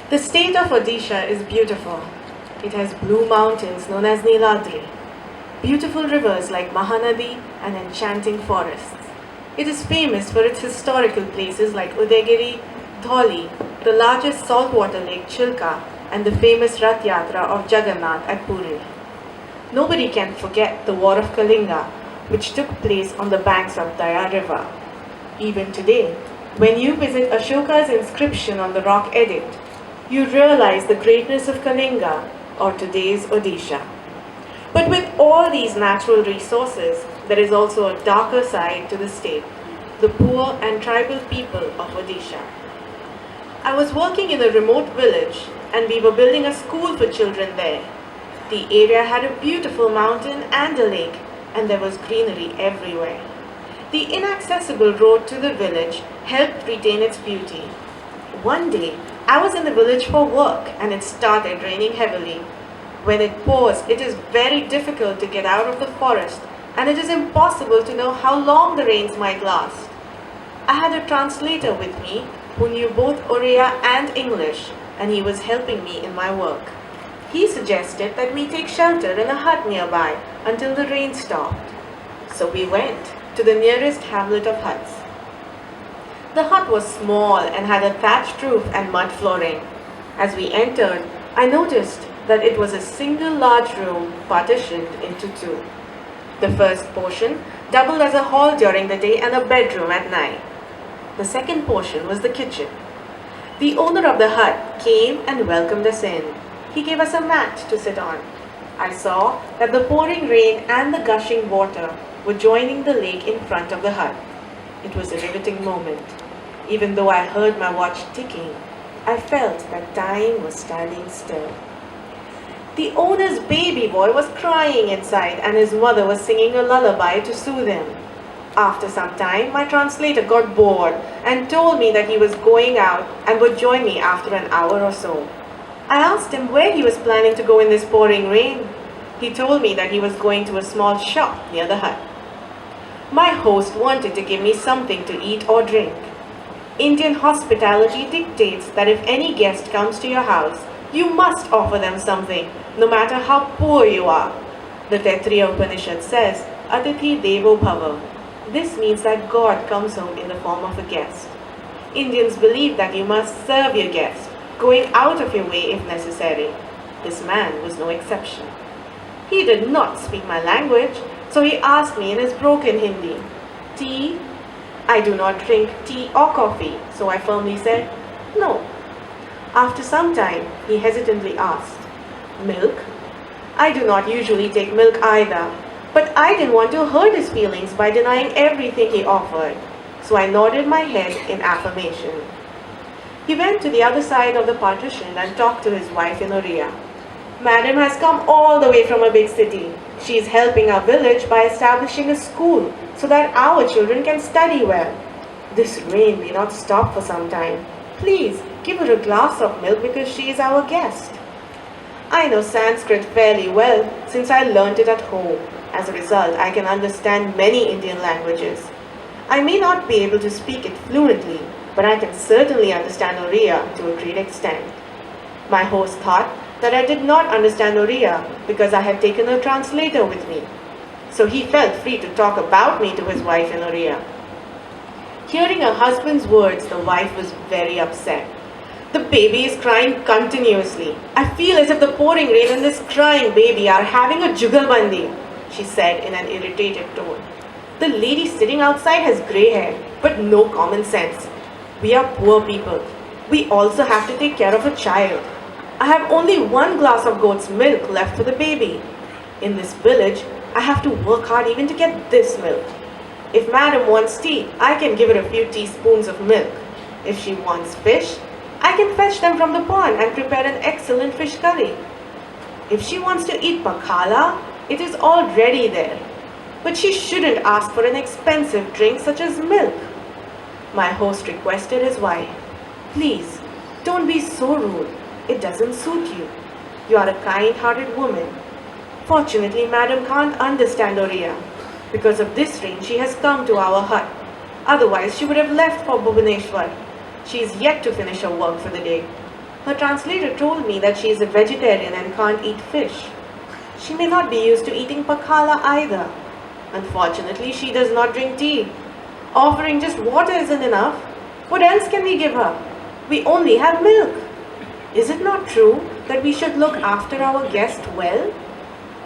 The state of Odisha is beautiful. It has blue mountains known as Niladri, beautiful rivers like Mahanadi, and enchanting forests. It is famous for its historical places like Udayagiri, Dholi, the largest saltwater lake Chilka, and the famous Rath Yatra of Jagannath at Puri. Nobody can forget the War of Kalinga, which took place on the banks of Daya River. Even today, when you visit Ashoka's inscription on the rock edict, you realize the greatness of Kalinga, or today's Odisha. But with all these natural resources, there is also a darker side to the state, the poor and tribal people of Odisha. I was working in a remote village and we were building a school for children there. The area had a beautiful mountain and a lake, and there was greenery everywhere. The inaccessible road to the village helped retain its beauty. One day, I was in the village for work and it started raining heavily. When it pours, it is very difficult to get out of the forest and it is impossible to know how long the rains might last. I had a translator with me who knew both Oriya and English, and he was helping me in my work. He suggested that we take shelter in a hut nearby until the rain stopped. So we went to the nearest hamlet of huts. The hut was small and had a thatched roof and mud flooring. As we entered, I noticed that it was a single large room partitioned into two. The first portion doubled as a hall during the day and a bedroom at night. The second portion was the kitchen. The owner of the hut came and welcomed us in. He gave us a mat to sit on. I saw that the pouring rain and the gushing water were joining the lake in front of the hut. It was a riveting moment. Even though I heard my watch ticking, I felt that time was standing still. The owner's baby boy was crying inside and his mother was singing a lullaby to soothe him. After some time, my translator got bored and told me that he was going out and would join me after an hour or so. I asked him where he was planning to go in this pouring rain. He told me that he was going to a small shop near the hut. My host wanted to give me something to eat or drink. Indian hospitality dictates that if any guest comes to your house, you must offer them something, no matter how poor you are. The Taittiriya Upanishad says, Atithi Devo Bhava. This means that God comes home in the form of a guest. Indians believe that you must serve your guest, going out of your way if necessary. This man was no exception. He did not speak my language, so he asked me in his broken Hindi, "Tea?" I do not drink tea or coffee, so I firmly said, "No." After some time, he hesitantly asked, "Milk?" I do not usually take milk either, but I didn't want to hurt his feelings by denying everything he offered, so I nodded my head in affirmation. He went to the other side of the partition and talked to his wife in Oriya. "Madam has come all the way from a big city. She is helping our village by establishing a school so that our children can study well. This rain may not stop for some time. Please give her a glass of milk because she is our guest." I know Sanskrit fairly well since I learnt it at home. As a result, I can understand many Indian languages. I may not be able to speak it fluently, but I can certainly understand Oriya to a great extent. My host thought that I did not understand Oriya because I had taken a translator with me. So he felt free to talk about me to his wife in Oriya. Hearing her husband's words, the wife was very upset. "The baby is crying continuously. I feel as if the pouring rain and this crying baby are having a jugalbandi," she said in an irritated tone. "The lady sitting outside has grey hair, but no common sense. We are poor people. We also have to take care of a child. I have only one glass of goat's milk left for the baby. In this village, I have to work hard even to get this milk. If madam wants tea, I can give her a few teaspoons of milk. If she wants fish, I can fetch them from the pond and prepare an excellent fish curry. If she wants to eat pakhala, it is already there. But she shouldn't ask for an expensive drink such as milk." My host requested his wife, "Please, don't be so rude. It doesn't suit you. You are a kind-hearted woman. Fortunately, madam can't understand Oriya. Because of this rain, she has come to our hut. Otherwise, she would have left for Bhubaneswar. She is yet to finish her work for the day. Her translator told me that she is a vegetarian and can't eat fish. She may not be used to eating pakala either. Unfortunately, she does not drink tea. Offering just water isn't enough. What else can we give her? We only have milk. Is it not true that we should look after our guest well?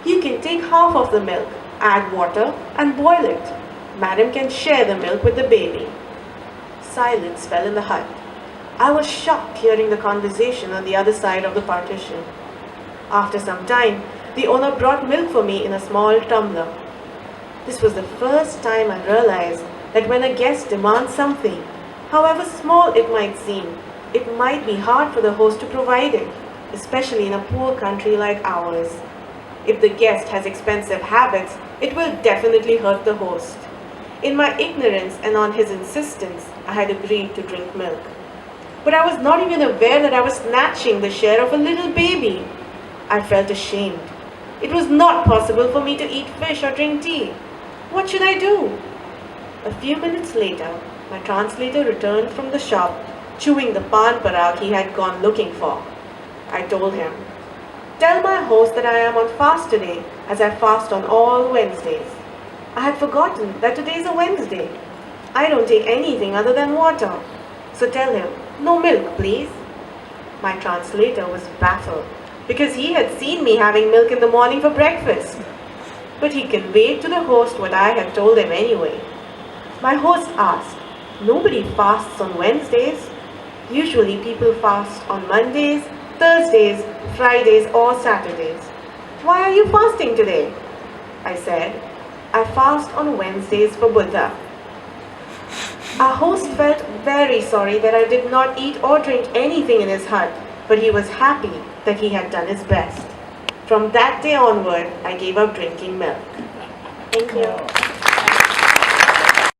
You can take half of the milk, add water, and boil it. Madam can share the milk with the baby. Silence fell in the hut. I was shocked hearing the conversation on the other side of the partition. After some time, the owner brought milk for me in a small tumbler. This was the first time I realized that when a guest demands something, however small it might seem, it might be hard for the host to provide it, especially in a poor country like ours. If the guest has expensive habits, it will definitely hurt the host. In my ignorance and on his insistence, I had agreed to drink milk. But I was not even aware that I was snatching the share of a little baby. I felt ashamed. It was not possible for me to eat fish or drink tea. What should I do? A few minutes later, my translator returned from the shop, chewing the pan parak he had gone looking for. I told him, "Tell my host that I am on fast today, as I fast on all Wednesdays. I had forgotten that today is a Wednesday. I don't take anything other than water. So tell him, no milk, please." My translator was baffled because he had seen me having milk in the morning for breakfast. But he conveyed to the host what I had told him anyway. My host asked, "Nobody fasts on Wednesdays. Usually people fast on Mondays, Thursdays, Fridays or Saturdays. Why are you fasting today?" I said, "I fast on Wednesdays for Buddha." Our host felt very sorry that I did not eat or drink anything in his hut, but he was happy that he had done his best. From that day onward, I gave up drinking milk. Thank you.